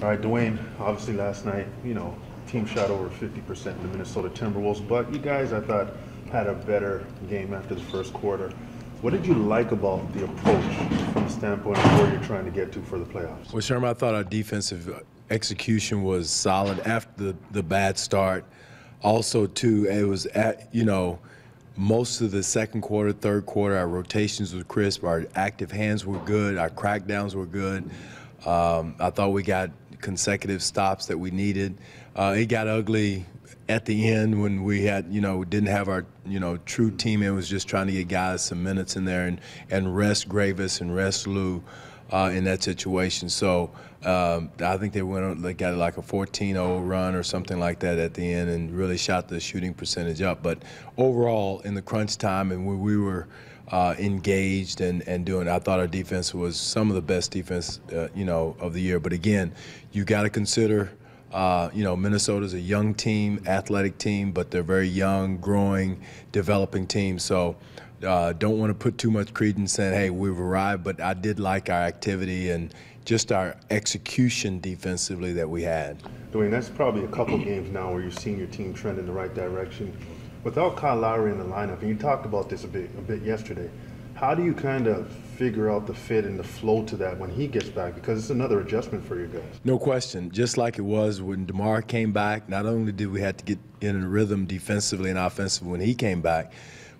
All right, Dwane, obviously last night, team shot over 50% in the Minnesota Timberwolves, but you guys, I thought, had a better game after the first quarter. What did you like about the approach from the standpoint of where you're trying to get to for the playoffs? Well, Sherman, I thought our defensive execution was solid after the bad start. Also, too, it was most of the second quarter, third quarter, our rotations were crisp, our active hands were good, our crackdowns were good. I thought we got consecutive stops that we needed. It got ugly at the end when we had, didn't have our, true team. It was just trying to get guys some minutes in there and rest Gravis and rest Lou in that situation. So I think they got like a 14-0 run or something like that at the end and really shot the shooting percentage up. But overall, in the crunch time and when we were engaged and doing, I thought our defense was some of the best defense, of the year. But again, you got to consider, Minnesota's a young team, athletic team, but they're very young, growing, developing team. So don't want to put too much credence saying, hey, we've arrived. But I did like our activity and just our execution defensively that we had. Dwane, that's probably a couple games now where you're seeing your team trend in the right direction. Without Kyle Lowry in the lineup, and you talked about this a bit yesterday, how do you kind of figure out the fit and the flow to that when he gets back? Because it's another adjustment for you guys. No question. Just like it was when DeMar came back, not only did we have to get in a rhythm defensively and offensively when he came back,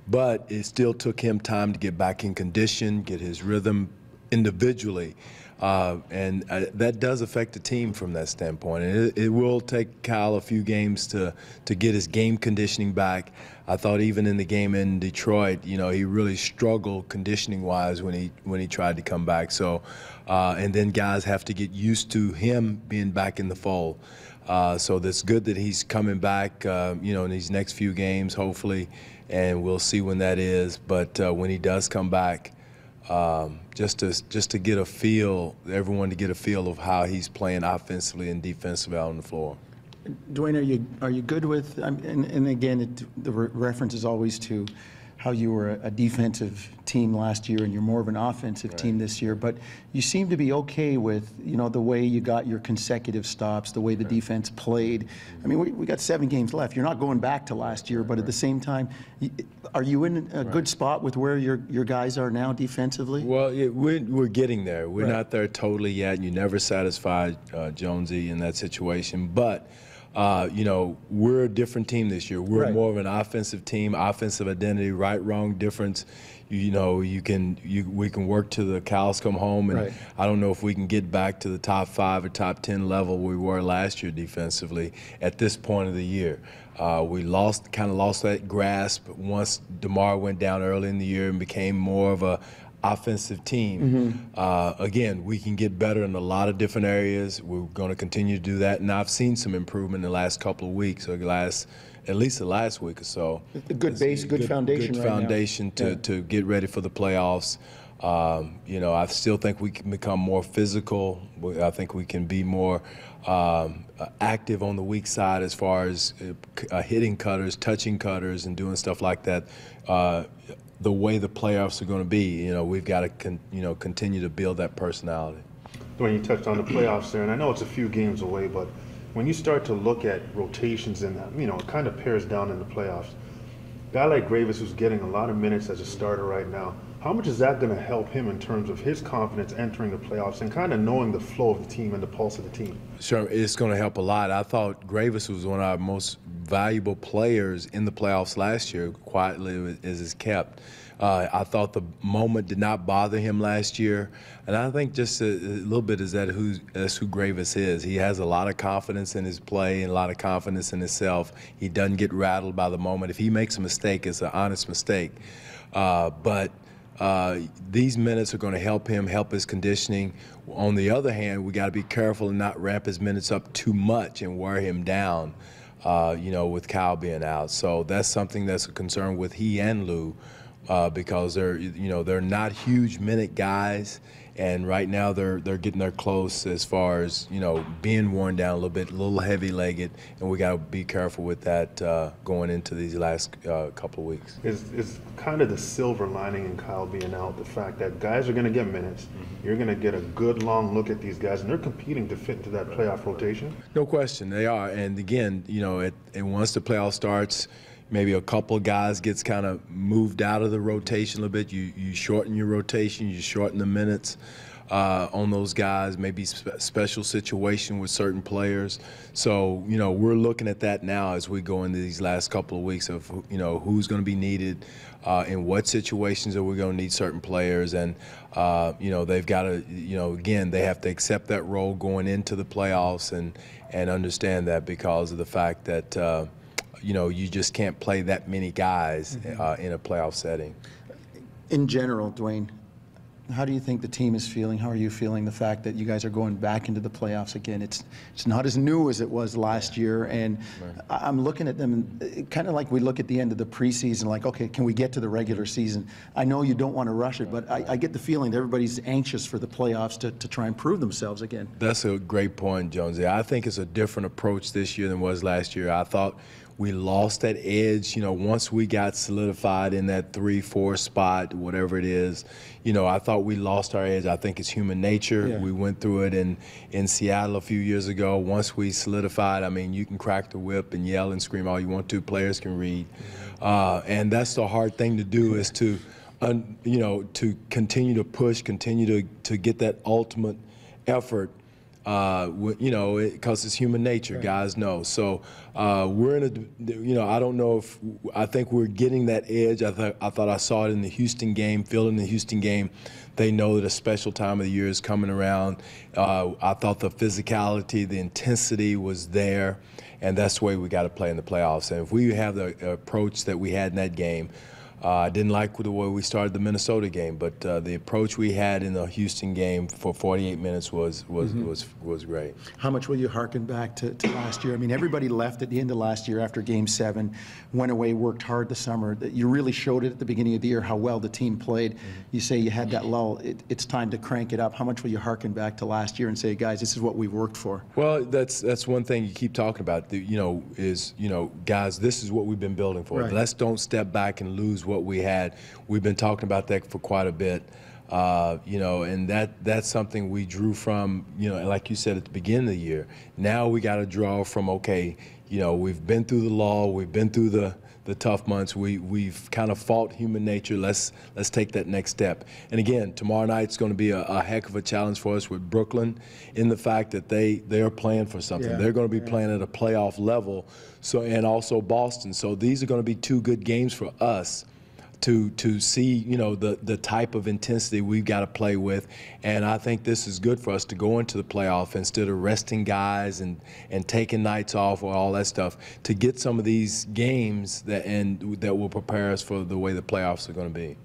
but it still took him time to get back in condition, get his rhythm individually. And that does affect the team from that standpoint. And it will take Kyle a few games to get his game conditioning back. I thought even in the game in Detroit, he really struggled conditioning-wise when he tried to come back. So, and then guys have to get used to him being back in the fold. So that's good that he's coming back, in these next few games, hopefully, and we'll see when that is. But when he does come back, just to get a feel, everyone to get a feel of how he's playing offensively and defensively out on the floor. Dwane, are you good with? And again, the reference is always to how you were a defensive team last year and you're more of an offensive team this year. But you seem to be okay with the way you got your consecutive stops, the way the defense played. I mean, we got 7 games left. You're not going back to last year, but at the same time, are you in a good spot with where your guys are now defensively? Well, we're getting there. We're not there totally yet. You never satisfy Jonesy in that situation, but. We're a different team this year. We're more of an offensive team, offensive identity, right, wrong, difference. We can work to the cows come home, and I don't know if we can get back to the top 5 or top 10 level we were last year defensively at this point of the year. We kind of lost that grasp once DeMar went down early in the year and became more of a offensive team. Again, we can get better in a lot of different areas. We're going to continue to do that, and I've seen some improvement in the last couple of weeks, or at least the last week or so. A good base, good foundation. Good foundation to get ready for the playoffs. I still think we can become more physical. I think we can be more active on the weak side as far as hitting cutters, touching cutters, and doing stuff like that. The way the playoffs are going to be, we've got to continue to build that personality. When you touched on the playoffs there, and I know it's a few games away, but when you start to look at rotations in that, it kind of pairs down in the playoffs. A guy like Gravis, who's getting a lot of minutes as a starter right now, how much is that going to help him in terms of his confidence entering the playoffs and kind of knowing the flow of the team and the pulse of the team? Sure, it's going to help a lot. I thought Gravis was one of our most valuable players in the playoffs last year, quietly as is kept. I thought the moment did not bother him last year, and I think just a little bit that's who Gravis is. He has a lot of confidence in his play and a lot of confidence in himself. He doesn't get rattled by the moment. If he makes a mistake, it's an honest mistake. But these minutes are going to help him, help his conditioning. On the other hand, we got to be careful and not ramp his minutes up too much and wear him down, with Kyle being out. So that's something that's a concern with he and Lou, because they're not huge minute guys, and right now they're getting there close as far as, you know, being worn down a little bit, a little heavy-legged, and we got to be careful with that going into these last couple of weeks. It's kind of the silver lining in Kyle being out, the fact that guys are going to get minutes. You're going to get a good long look at these guys, and they're competing to fit into that playoff rotation. No question, they are. And again, you know, once the playoff starts, maybe a couple of guys gets kind of moved out of the rotation a little bit. You shorten your rotation, you shorten the minutes on those guys, maybe special situation with certain players. So, you know, we're looking at that now as we go into these last couple of weeks of, you know, who's going to be needed, in what situations are we going to need certain players. And, you know, they've got to, you know, again, they have to accept that role going into the playoffs and understand that because of the fact that, you know, you just can't play that many guys in a playoff setting. In general, Dwane, how do you think the team is feeling? How are you feeling the fact that you guys are going back into the playoffs again? It's not as new as it was last year, and I'm looking at them kind of like we look at the end of the preseason, like, okay, can we get to the regular season? I know you don't want to rush it, but I get the feeling that everybody's anxious for the playoffs to try and prove themselves again. That's a great point, Jonesy. I think it's a different approach this year than it was last year. I thought we lost that edge, you know, once we got solidified in that 3-4 spot, whatever it is. You know, I thought we lost our edge. I think it's human nature. Yeah. We went through it in Seattle a few years ago. Once we solidified, I mean, you can crack the whip and yell and scream all you want to. Players can read. And that's the hard thing to do is to, you know, to continue to push, continue to get that ultimate effort. You know, because it's human nature, right. Guys know. So we're in a, you know, I don't know if, I think we're getting that edge. I thought I saw it in the Houston game, feeling the Houston game. They know that a special time of the year is coming around. I thought the physicality, the intensity was there, and that's the way we got to play in the playoffs. And if we have the approach that we had in that game, I didn't like the way we started the Minnesota game, but the approach we had in the Houston game for 48 minutes was great. How much will you hearken back to last year? I mean, everybody left at the end of last year after Game 7, went away, worked hard the summer. You really showed it at the beginning of the year how well the team played. You say you had that lull. It's time to crank it up. How much will you hearken back to last year and say, guys, this is what we've worked for? Well, that's one thing you keep talking about. You know, is, you know, guys, this is what we've been building for. Right. Let's don't step back and lose what we had. We've been talking about that for quite a bit, you know, and that's something we drew from, you know, like you said at the beginning of the year. Now we got to draw from, okay, you know, we've been through the lull, we've been through the tough months, we've kind of fought human nature. Let's take that next step. And again, tomorrow night's going to be a heck of a challenge for us with Brooklyn, in the fact that they are playing for something. Yeah. They're going to be playing at a playoff level. So, and also Boston. So these are going to be two good games for us to see, you know, the type of intensity we've got to play with. And I think this is good for us to go into the playoff instead of resting guys and taking nights off or all that stuff, to get some of these games that will prepare us for the way the playoffs are going to be.